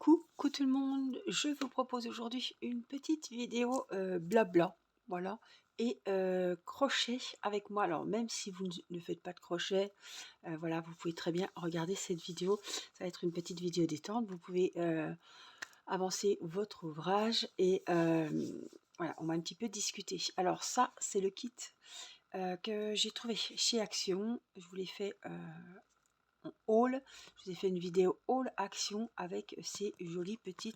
Coucou tout le monde, je vous propose aujourd'hui une petite vidéo blabla, voilà, et crochet avec moi. Alors même si vous ne faites pas de crochet, voilà, vous pouvez très bien regarder cette vidéo. Ça va être une petite vidéo détente. Vous pouvez avancer votre ouvrage et voilà, on va un petit peu discuter. Alors ça, c'est le kit que j'ai trouvé chez Action. Je vous l'ai fait en haul. Je vous ai fait une vidéo haul action avec ces jolis petits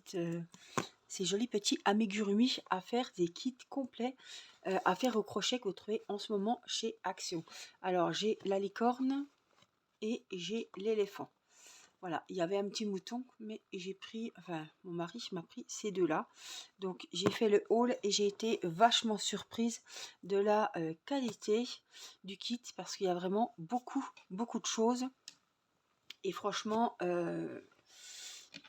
amigurumi à faire, des kits complets à faire au crochet que vous trouvez en ce moment chez Action. Alors j'ai la licorne et j'ai l'éléphant. Voilà, il y avait un petit mouton, mais j'ai pris, enfin mon mari m'a pris ces deux-là. Donc j'ai fait le haul et j'ai été vachement surprise de la qualité du kit parce qu'il y a vraiment beaucoup de choses. Et franchement,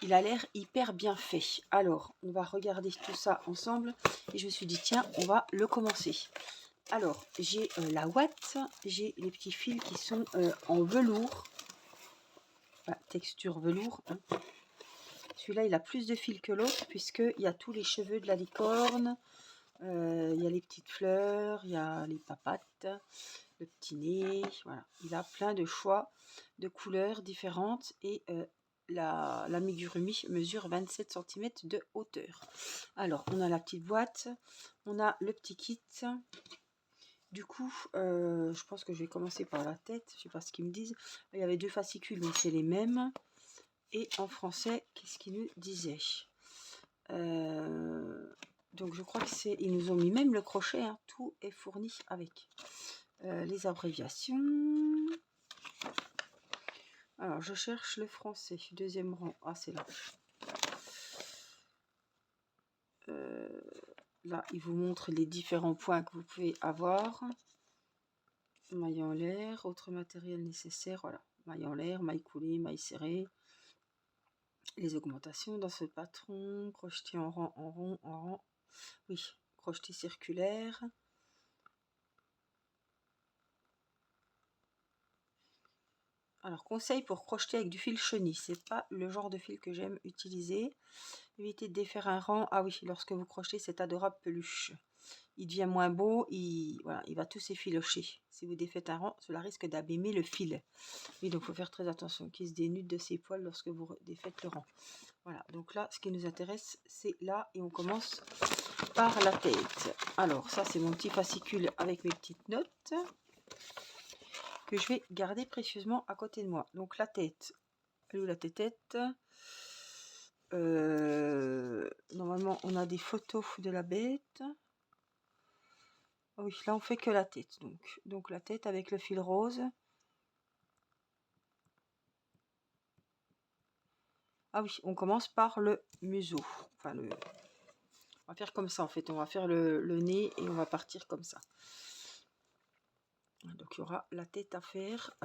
il a l'air hyper bien fait. Alors, on va regarder tout ça ensemble. Et je me suis dit, tiens, on va le commencer. Alors, j'ai la ouate. J'ai les petits fils qui sont en velours. Enfin, texture velours. Hein. Celui-là, il a plus de fils que l'autre, puisqu'il y a tous les cheveux de la licorne. Il y a les petites fleurs. Il y a les papates. Le petit nez. Voilà. Il a plein de choix de couleurs différentes. Et l'amigurumi mesure 27 cm de hauteur. Alors, on a la petite boîte, on a le petit kit. Du coup, je pense que je vais commencer par la tête. Je sais pas ce qu'ils me disent. Il y avait deux fascicules, mais c'est les mêmes. Et en français, qu'est-ce qu'ils nous disaient donc, je crois que c'est... Ils nous ont mis même le crochet. Hein, tout est fourni avec. Les abréviations... Alors, je cherche le français. Deuxième rang. Ah, c'est là. Là, il vous montre les différents points que vous pouvez avoir. Maille en l'air, autre matériel nécessaire. Voilà. Maille en l'air, maille coulée, maille serrée. Les augmentations dans ce patron. Crocheté en rang, en rond, en rang. Oui, crocheté circulaire. Alors, conseil pour crocheter avec du fil chenille. C'est pas le genre de fil que j'aime utiliser. Évitez de défaire un rang. Ah oui, lorsque vous crochetez cette adorable peluche. Il devient moins beau, voilà, il va tout s'effilocher. Si vous défaites un rang, cela risque d'abîmer le fil. Oui, donc il faut faire très attention qu'il se dénude de ses poils lorsque vous défaites le rang. Voilà, donc là, ce qui nous intéresse, c'est là, et on commence par la tête. Alors, ça, c'est mon petit fascicule avec mes petites notes que je vais garder précieusement à côté de moi. Donc, la tête. Elle est où la tête? Normalement, on a des photos de la bête. Oui, là on fait que la tête, donc la tête avec le fil rose. Ah oui, on commence par le museau. Enfin, on va faire comme ça en fait. On va faire le nez et on va partir comme ça. Donc il y aura la tête à faire.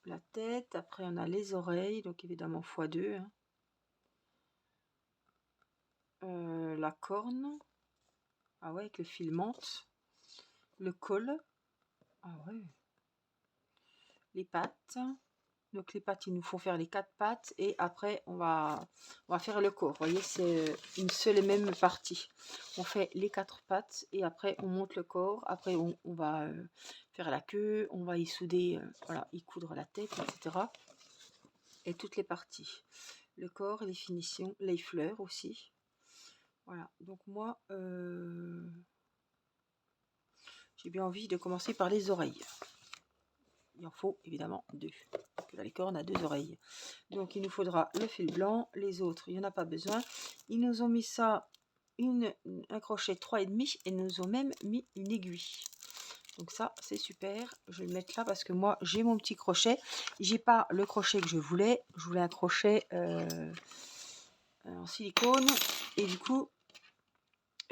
La tête, après on a les oreilles, donc évidemment x2. Hein. La corne. Ah ouais, avec le fil menthe. Le col. Ah ouais. Les pattes. Donc les pattes, il nous faut faire les 4 pattes et après on va faire le corps. Vous voyez, c'est une seule et même partie. On fait les 4 pattes et après on monte le corps. Après on va faire la queue, on va y souder, voilà, y coudre la tête, etc. Et toutes les parties. Le corps, les finitions, les fleurs aussi. Voilà, donc moi j'ai bien envie de commencer par les oreilles. Il en faut évidemment 2. La licorne a 2 oreilles. Donc il nous faudra le fil blanc. Les autres, il n'y en a pas besoin. Ils nous ont mis ça, un crochet 3,5 et nous ont même mis une aiguille. Donc ça, c'est super. Je vais le mettre là parce que moi, j'ai mon petit crochet. J'ai pas le crochet que je voulais. Je voulais un crochet en silicone. Et du coup,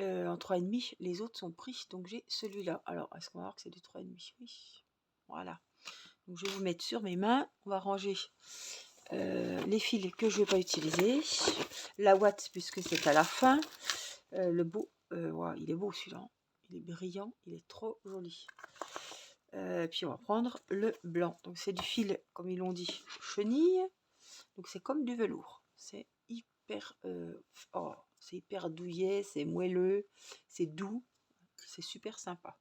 en 3,5, les autres sont pris. Donc j'ai celui-là. Alors, est-ce qu'on va voir que c'est du 3,5? Oui. Voilà. Donc je vais vous mettre sur mes mains. On va ranger les fils que je ne vais pas utiliser. La ouate, puisque c'est à la fin. Le beau. Wow, il est beau celui-là. Il est brillant. Il est trop joli. Puis on va prendre le blanc. Donc c'est du fil, comme ils l'ont dit, chenille. Donc c'est comme du velours. C'est hyper, c'est hyper douillet, c'est moelleux, c'est doux. C'est super sympa.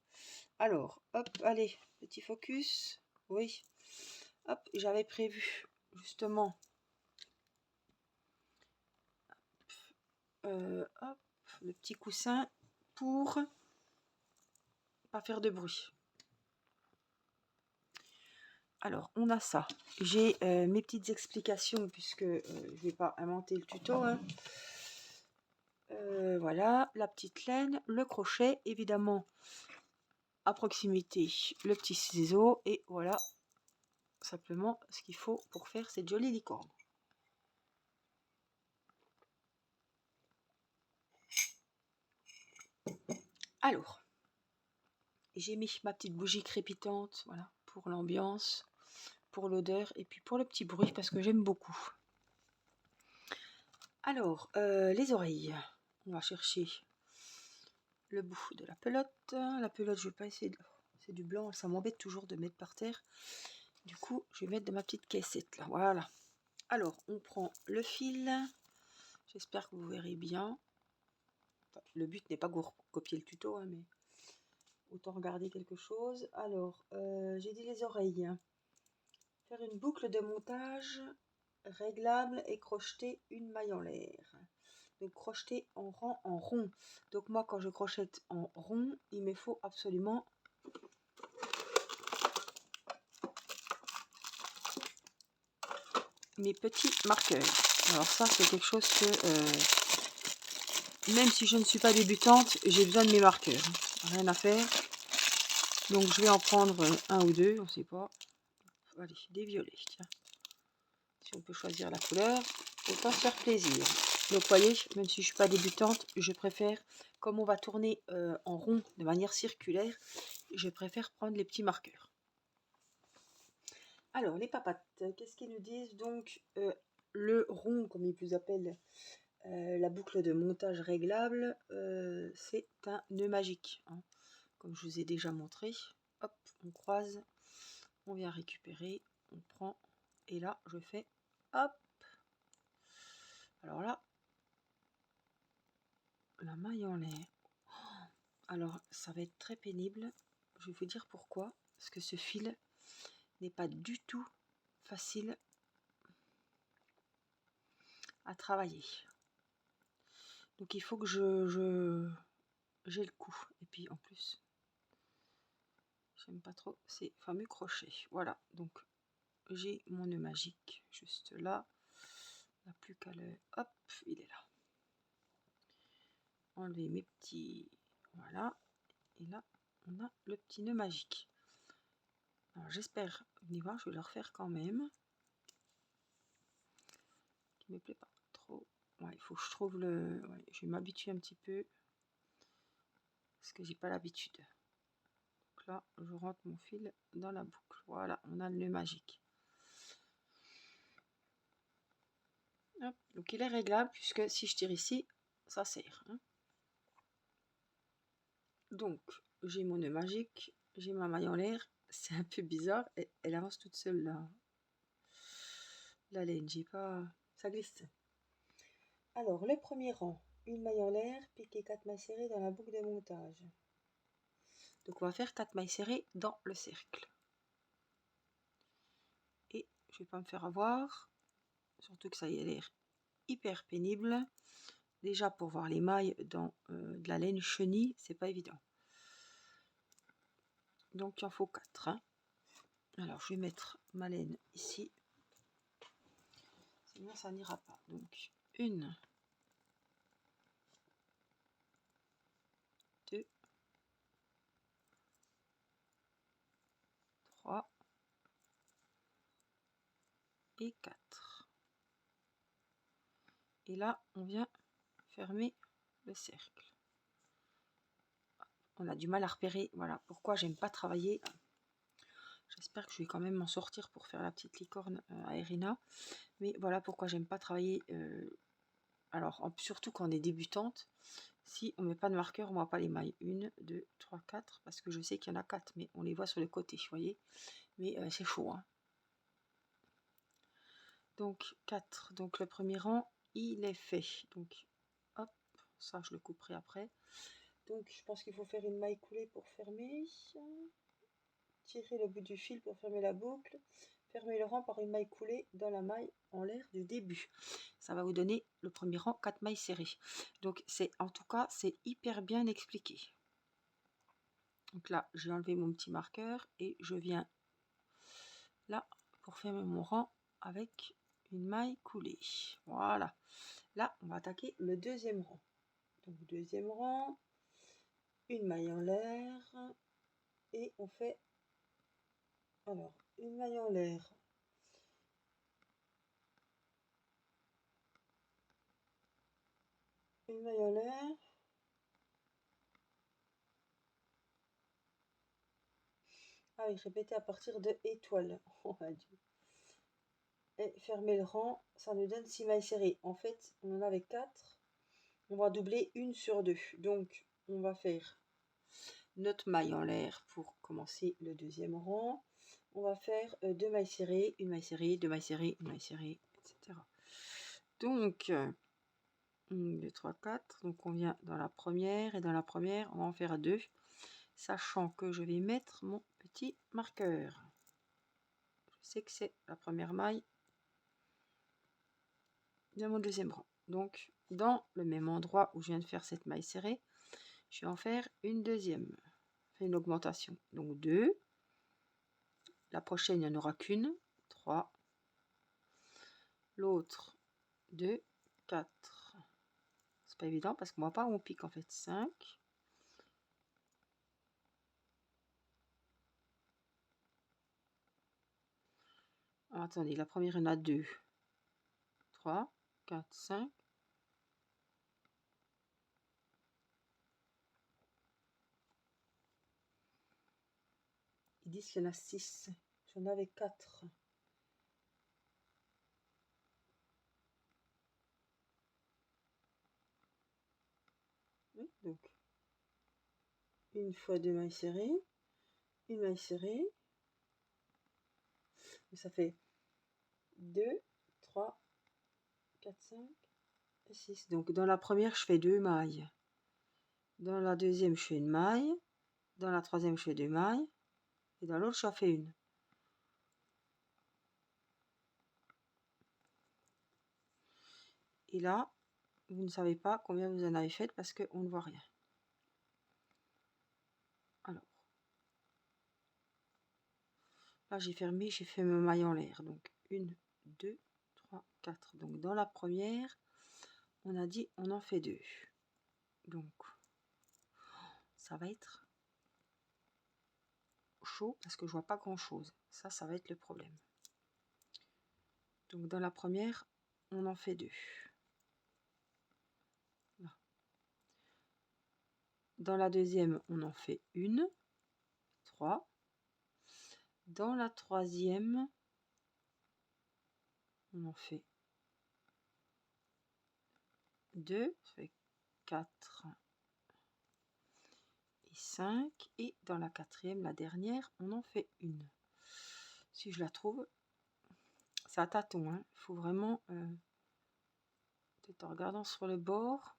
Alors, hop, allez, petit focus. Oui. Hop, j'avais prévu justement hop, le petit coussin pour pas faire de bruit. Alors, on a ça. J'ai mes petites explications puisque je vais pas inventer le tuto. Hein. Voilà, la petite laine, le crochet, évidemment, à proximité, le petit ciseau. Et voilà, simplement ce qu'il faut pour faire cette jolie licorne. Alors, j'ai mis ma petite bougie crépitante, voilà, pour l'ambiance, pour l'odeur et puis pour le petit bruit parce que j'aime beaucoup. Alors, les oreilles, on va chercher le bout de la pelote. La pelote, je vais pas essayer de... C'est du blanc, ça m'embête toujours de mettre par terre. Du coup, je vais mettre dans ma petite caissette là, voilà. Alors, on prend le fil. J'espère que vous verrez bien. Enfin, le but n'est pas de copier le tuto, hein, mais autant regarder quelque chose. Alors, j'ai dit les oreilles. Faire une boucle de montage réglable et crocheter une maille en l'air. Donc crocheter en rang en rond. Donc moi quand je crochette en rond, il me faut absolument mes petits marqueurs. Alors ça c'est quelque chose que même si je ne suis pas débutante, j'ai besoin de mes marqueurs. Rien à faire. Donc je vais en prendre un ou deux, on ne sait pas. Allez, des violets, tiens. Si on peut choisir la couleur, autant se faire plaisir. Donc vous voyez, même si je ne suis pas débutante, je préfère, comme on va tourner en rond de manière circulaire, je préfère prendre les petits marqueurs. Alors, les papates, qu'est-ce qu'ils nous disent? Donc, le rond, comme ils vous appellent, la boucle de montage réglable, c'est un nœud magique. Hein. Comme je vous ai déjà montré. Hop, on croise, on vient récupérer, on prend, et là, je fais hop. Alors là, la maille en l'air. Alors, ça va être très pénible. Je vais vous dire pourquoi. Parce que ce fil n'est pas du tout facile à travailler. Donc, il faut que j'ai le coup. Et puis, en plus, j'aime pas trop ces fameux crochets. Voilà. Donc, j'ai mon nœud magique juste là. Il n'y a plus qu'à le... Hop, il est là. Enlever mes petits... Voilà. Et là, on a le petit nœud magique. Alors, j'espère venir voir, je vais le refaire quand même. Qui me plaît pas trop. Ouais, il faut que je trouve le... Ouais, je vais m'habituer un petit peu. Parce que j'ai pas l'habitude. Donc là, je rentre mon fil dans la boucle. Voilà, on a le nœud magique. Hop, donc il est réglable puisque si je tire ici, ça serre. Hein. Donc, j'ai mon nœud magique, j'ai ma maille en l'air. C'est un peu bizarre, elle avance toute seule là. La laine, j'ai pas... Ça glisse. Alors, le premier rang, une maille en l'air, piquer 4 mailles serrées dans la boucle de montage. Donc, on va faire 4 mailles serrées dans le cercle. Et je vais pas me faire avoir, surtout que ça y a l'air hyper pénible. Déjà, pour voir les mailles dans de la laine chenille, c'est pas évident. Donc, il en faut 4. Hein. Alors, je vais mettre ma laine ici. Sinon, ça n'ira pas. Donc, 1, 2, 3 et 4. Et là, on vient fermer le cercle. On a du mal à repérer. Voilà pourquoi j'aime pas travailler. J'espère que je vais quand même m'en sortir pour faire la petite licorne à Irina. Mais voilà pourquoi j'aime pas travailler. Alors, surtout quand on est débutante, Si on met pas de marqueur, on voit pas les mailles. 1, 2, 3, 4, parce que je sais qu'il y en a 4, mais on les voit sur le côté, vous voyez. Mais c'est chaud, hein. Donc 4, donc le premier rang, il est fait. Donc hop, ça je le couperai après. Donc je pense qu'il faut faire une maille coulée pour fermer. Tirer le bout du fil pour fermer la boucle. Fermez le rang par une maille coulée dans la maille en l'air du début. Ça va vous donner le premier rang 4 mailles serrées. Donc c'est, en tout cas, c'est hyper bien expliqué. Donc là, j'ai enlevé mon petit marqueur et je viens là pour fermer mon rang avec une maille coulée. Voilà. Là, on va attaquer le deuxième rang. Donc deuxième rang, une maille en l'air et on fait alors une maille en l'air. Une maille en l'air. Ah oui, répétez à partir de étoile. Oh mon Dieu. Et fermer le rang, ça nous donne 6 mailles serrées. En fait, on en avait 4. On va doubler une sur 2. Donc, on va faire notre maille en l'air pour commencer le deuxième rang. On va faire 2 mailles serrées, une maille serrée, 2 mailles serrées, une maille serrée, etc. Donc, 1, 2, 3, 4. Donc, on vient dans la première et dans la première, on va en faire 2. Sachant que je vais mettre mon petit marqueur. Je sais que c'est la première maille de mon deuxième rang. Donc, dans le même endroit où je viens de faire cette maille serrée, je vais en faire une deuxième. Fait une augmentation. Donc 2. La prochaine, il n'y en aura qu'une. 3. L'autre, 2, 4. C'est pas évident parce qu'on voit pas où on pique en fait. 5. Alors, attendez, la première, il y en a 2. 3, 4, 5. Ils disent qu'il y en a 6. J'en avais 4. Oui, donc une fois 2 mailles serrées, une maille serrée, ça fait 2, 3, 4, 5 et 6. Donc dans la première, je fais 2 mailles. Dans la deuxième, je fais une maille. Dans la troisième, je fais 2 mailles. Et dans l'autre, j'en fais une. Et là, vous ne savez pas combien vous en avez fait parce qu'on ne voit rien. Alors, là, j'ai fermé, j'ai fait ma maille en l'air. Donc, 1, 2, 3, 4. Donc, dans la première, on a dit on en fait 2. Donc, ça va être chaud parce que je vois pas grand chose. Ça va être le problème. Donc, dans la première, on en fait 2. Là. Dans la deuxième, on en fait une. 3. Dans la troisième, on en fait 2, ça fait 4 et 5. Et dans la quatrième, la dernière, on en fait une. Si je la trouve, c'est à tâtons. Il faut vraiment, peut-être en regardant sur le bord,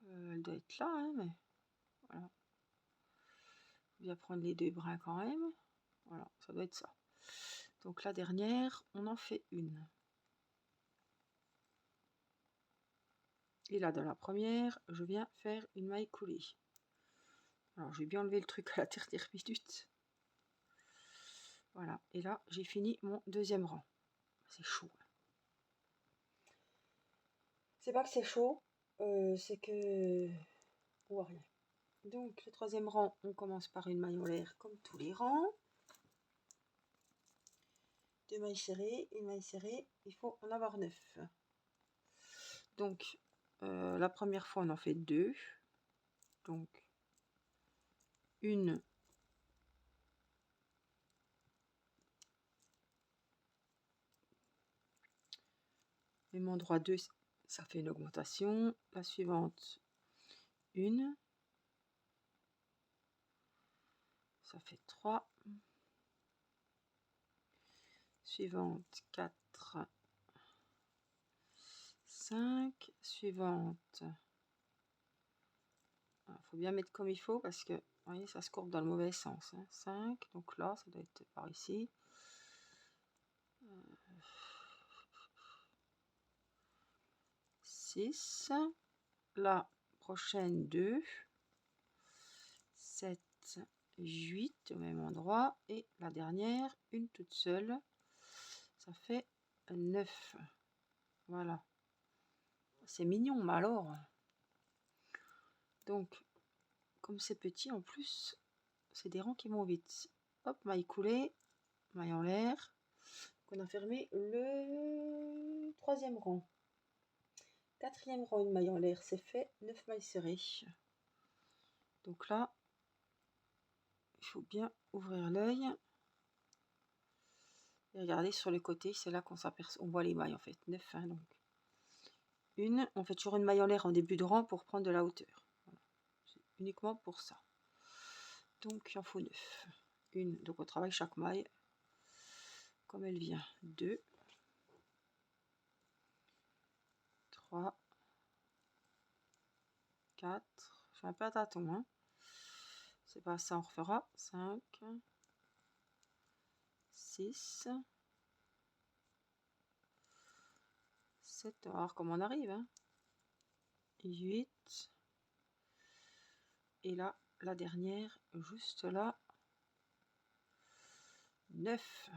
elle doit être là, hein, mais voilà. Bien prendre les 2 brins quand même. Voilà, ça doit être ça. Donc la dernière, on en fait une. Et là, dans la première, je viens faire une maille coulée. Alors, j'ai bien enlevé le truc à la dernière minute. Voilà, et là, j'ai fini mon deuxième rang. C'est chaud. C'est pas que c'est chaud, c'est que on voit rien. Donc, le troisième rang, on commence par une maille en l'air comme tous les rangs. 2 mailles serrées, une maille serrée, il faut en avoir 9. Donc, la première fois, on en fait 2. Donc, une, même endroit 2, Ça fait une augmentation. La suivante, une. Ça fait 3. Suivante, 4. 5. Suivante. Il faut bien mettre comme il faut parce que, vous voyez, ça se courbe dans le mauvais sens. Hein. 5. Donc là, ça doit être par ici. 6. La prochaine, 2. 7. 8 au même endroit. Et la dernière, une toute seule. Ça fait 9. Voilà. C'est mignon, mais alors. Donc, comme c'est petit en plus, c'est des rangs qui vont vite. Hop, maille coulée, maille en l'air. On a fermé le 3e rang. 4e rang, une maille en l'air, c'est fait. 9 mailles serrées. Donc là, il faut bien ouvrir l'œil. Et regardez sur le côté, c'est là qu'on s'aperçoit, on voit les mailles en fait. 9, hein, donc. Une, on fait toujours une maille en l'air en début de rang pour prendre de la hauteur. Voilà. Uniquement pour ça. Donc il en faut 9. Une, donc on travaille chaque maille comme elle vient. 2, 3, 4, je fais un peu à tâtons, hein. C'est pas ça, on refera. 5, 6, 7, on va voir comment on arrive, hein. 8, et là, la dernière, juste là, 9.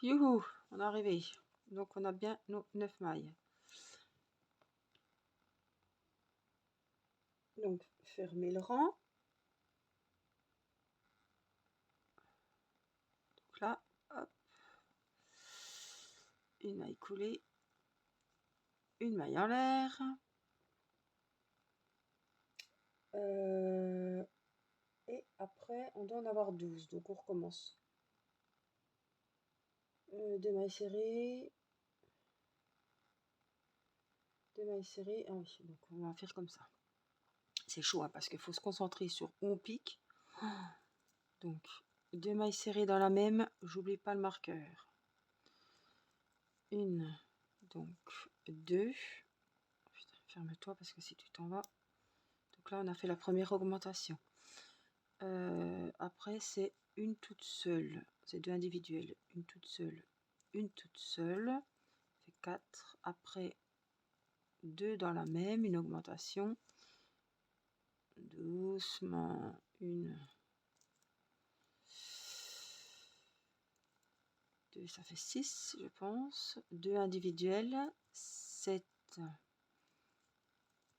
Youhou, on est arrivé. Donc on a bien nos 9 mailles. Donc fermez le rang. Donc là, hop, une maille coulée, une maille en l'air. Et après, on doit en avoir 12. Donc on recommence. 2 mailles serrées. 2 mailles serrées. Ah oui, donc on va faire comme ça. C'est chaud, hein, parce qu'il faut se concentrer sur où on pique. Donc 2 mailles serrées dans la même, j'oublie pas le marqueur. Une, donc 2. Ferme-toi parce que si tu t'en vas. Donc là, on a fait la première augmentation. Après, c'est une toute seule. C'est 2 individuelles. Une toute seule. Une toute seule. Ça fait 4. Après, 2 dans la même. Une augmentation. Doucement. Une. 2, ça fait 6, je pense. 2 individuelles. 7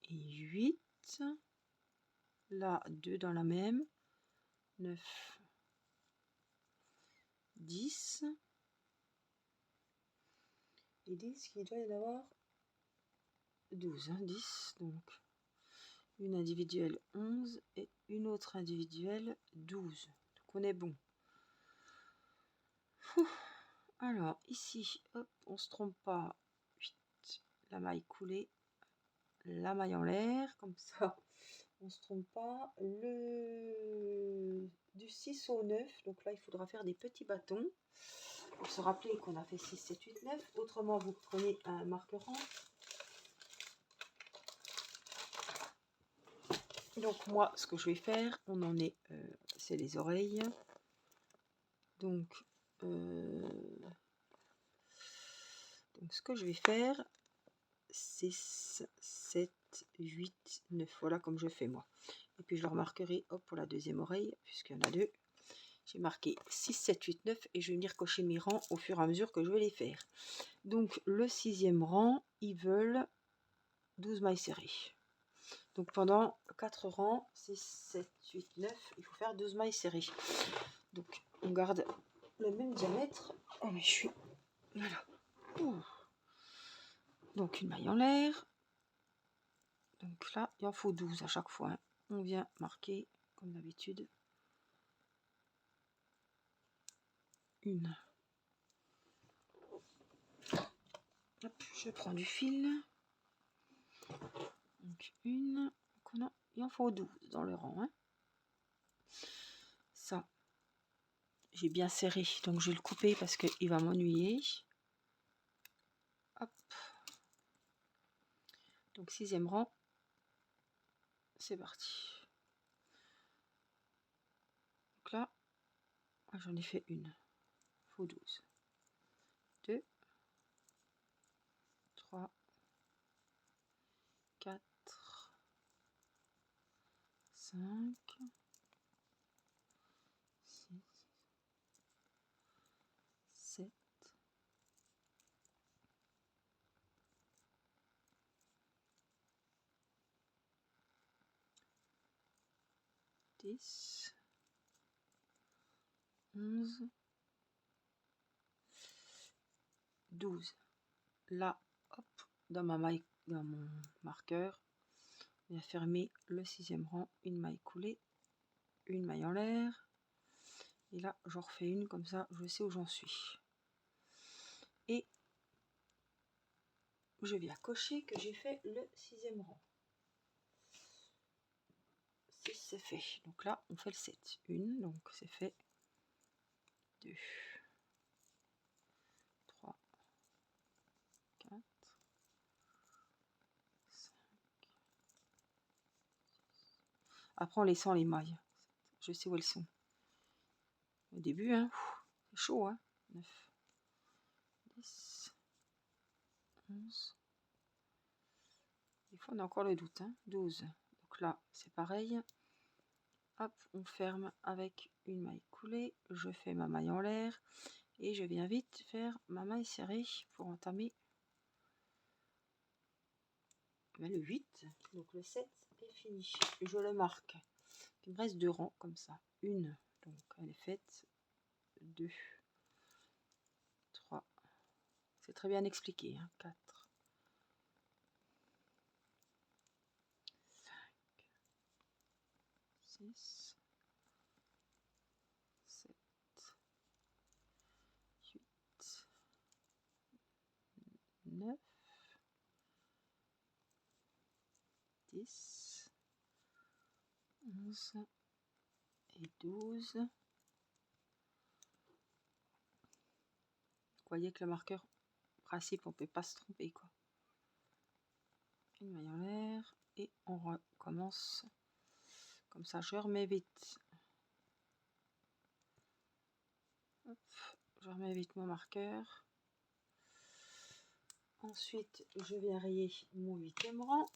et 8. Là, 2 dans la même. 9, 10. Et 10, il doit y en avoir 12, hein, 10. Donc, une individuelle 11 et une autre individuelle 12. Donc, on est bon. Alors, ici, hop, on se trompe pas. 8, la maille coulée, la maille en l'air, comme ça. On se trompe pas. Du 6 au 9, donc là il faudra faire des petits bâtons pour se rappeler qu'on a fait 6, 7, 8, 9. Autrement, vous prenez un marqueur-rang. Donc moi, ce que je vais faire, on en est, c'est les oreilles. Donc ce que je vais faire, 6, 7, 8, 9. Voilà comme je fais moi. Et puis je le remarquerai, hop, pour la deuxième oreille, puisqu'il y en a 2. J'ai marqué 6, 7, 8, 9 et je vais venir cocher mes rangs au fur et à mesure que je vais les faire. Donc le 6e rang, ils veulent 12 mailles serrées. Donc pendant 4 rangs, 6, 7, 8, 9, il faut faire 12 mailles serrées. Donc on garde le même diamètre. Oh mais je suis... Voilà. Ouh. Donc une maille en l'air. Donc là, il en faut 12 à chaque fois. Hein. On vient marquer, comme d'habitude, une, Je prends du fil. Donc une, il en faut 12 dans le rang. Hein. Ça, j'ai bien serré, donc je vais le couper parce qu'il va m'ennuyer. Hop. Donc 6e rang, c'est parti. Donc là, j'en ai fait une. Il faut 12. 2, 3, 4, 5, 6, 7, 10, 11, 12. Là, hop, dans mon marqueur, on va fermer le 6e rang, une maille coulée, une maille en l'air. Et là, j'en refais une, comme ça, je sais où j'en suis. Et je viens cocher que j'ai fait le 6e rang. 6, c'est fait. Donc là, on fait le 7. Une, donc c'est fait. 2, 3, 4, 5. Après, en laissant les mailles. Je sais où elles sont. Au début, hein, c'est chaud. Hein. 9, 10, 11. Des fois, on a encore le doute. Hein. 12. Donc là, c'est pareil. Hop, on ferme avec une maille coulée. Je fais ma maille en l'air. Et je viens vite faire ma maille serrée pour entamer le 8. Donc le 7 est fini. Je le marque. Il me reste 2 rangs comme ça. Une, donc elle est faite. 2, 3. C'est très bien expliqué. Hein. 4, 5, 6, 7, 8, 9, 10, 11 et 12. Vous voyez que le marqueur principe, on ne peut pas se tromper, quoi. Une maille en l'air et on recommence comme ça. Je remets vite. Hop, je remets vite mon marqueur. Ensuite, je viens rayer mon 8e rang.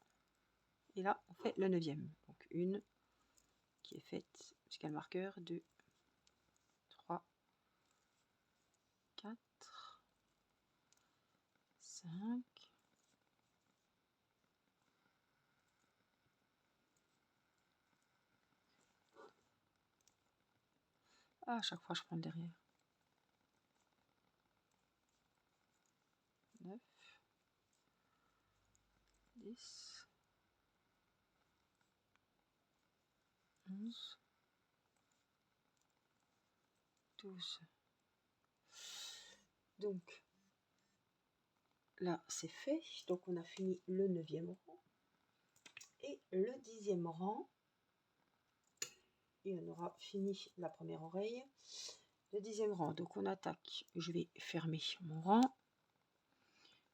Et là, on fait le 9e. Donc une qui est faite jusqu'à le marqueur. 2, 3, 4, 5. Ah, à chaque fois, je prends le derrière. 9, 10, 11, 12. Donc, là, c'est fait. Donc, on a fini le 9e rang. Et le 10e rang. Et on aura fini la première oreille. Le 10e rang. Donc, on attaque. Je vais fermer mon rang.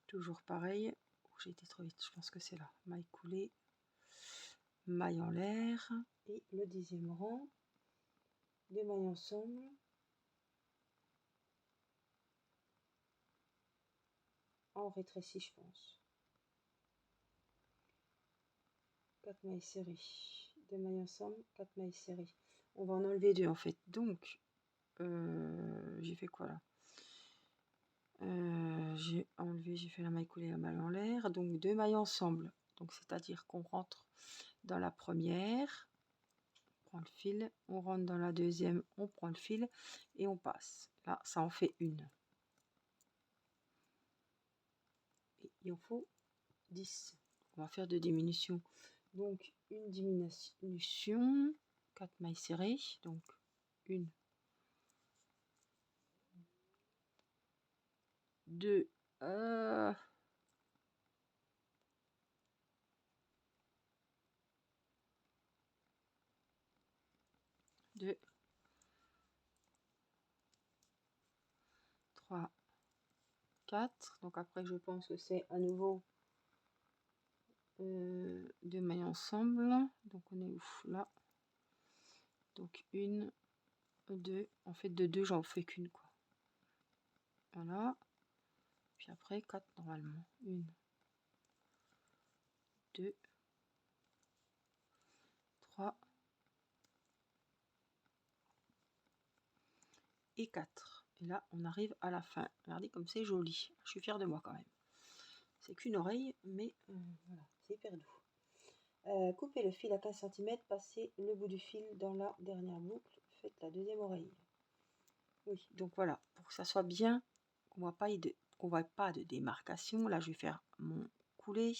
Toujours pareil. J'ai été trop vite. Je pense que c'est là. Maille coulée. Maille en l'air. Et le 10e rang. 2 mailles ensemble. En rétréci, je pense. 4 mailles serrées. 2 mailles ensemble, 4 mailles serrées. On va en enlever 2 en fait. Donc, j'ai fait quoi là? J'ai enlevé, j'ai fait la maille coulée, la maille en l'air. Donc 2 mailles ensemble. Donc c'est-à-dire qu'on rentre dans la première, on prend le fil, on rentre dans la deuxième, on prend le fil et on passe. Là, ça en fait une. Et il en faut 10. On va faire de diminution. Donc une diminution, 4 mailles serrées, donc une, 2, 3, 4. Donc après, je pense que c'est à nouveau 2 mailles ensemble. Donc on est où là? Donc 1, 2. En fait, de 2, j'en fais qu'une, quoi. Voilà. Puis après, 4 normalement. 1, 2, 3 et 4. Et là, on arrive à la fin. Regardez comme c'est joli. Je suis fière de moi quand même. C'est qu'une oreille, mais voilà, c'est hyper doux. Coupez le fil à 15 cm, passez le bout du fil dans la dernière boucle, faites la deuxième oreille. Oui, donc voilà, pour que ça soit bien, qu'on voit pas de démarcation. Là, je vais faire mon coulé.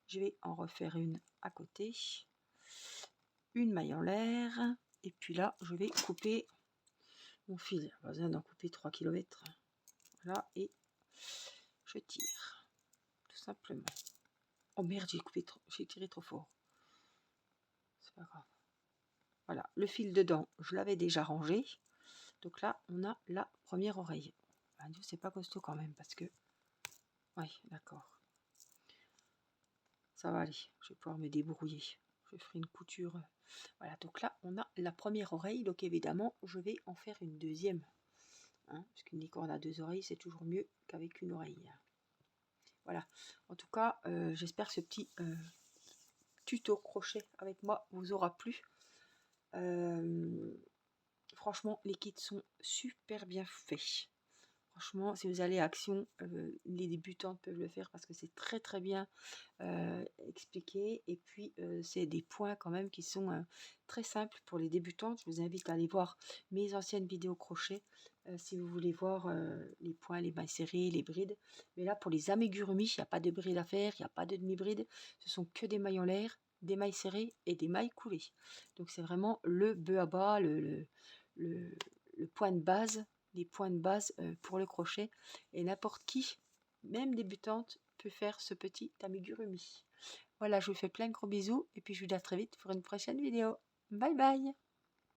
Je vais en refaire une à côté. Une maille en l'air. Et puis là, je vais couper mon fil. Pas besoin d'en couper 3 km. Voilà, et je tire. Tout simplement. Oh merde, j'ai tiré trop fort. C'est pas grave. Voilà, le fil dedans, je l'avais déjà rangé. Donc là, on a la première oreille. C'est pas costaud quand même parce que... Oui, d'accord. Ça va aller. Je vais pouvoir me débrouiller. Je ferai une couture. Voilà, donc là, on a la première oreille. Donc évidemment, je vais en faire une deuxième. Hein, parce qu'une licorne à 2 oreilles, c'est toujours mieux qu'avec une oreille. Voilà. En tout cas, j'espère que ce petit tuto crochet avec moi vous aura plu. Franchement, les kits sont super bien faits. Franchement, si vous allez à Action, les débutantes peuvent le faire parce que c'est très très bien expliqué. Et puis, c'est des points quand même qui sont très simples pour les débutantes. Je vous invite à aller voir mes anciennes vidéos crochet si vous voulez voir les points, les mailles serrées, les brides. Mais là, pour les amigurumis, il n'y a pas de bride à faire, il n'y a pas de demi-bride. Ce sont que des mailles en l'air, des mailles serrées et des mailles coulées. Donc, c'est vraiment le bœuf à bas, le point de base, les points de base pour le crochet, et n'importe qui, même débutante, peut faire ce petit amigurumi. Voilà, je vous fais plein de gros bisous et puis je vous dis à très vite pour une prochaine vidéo. Bye bye.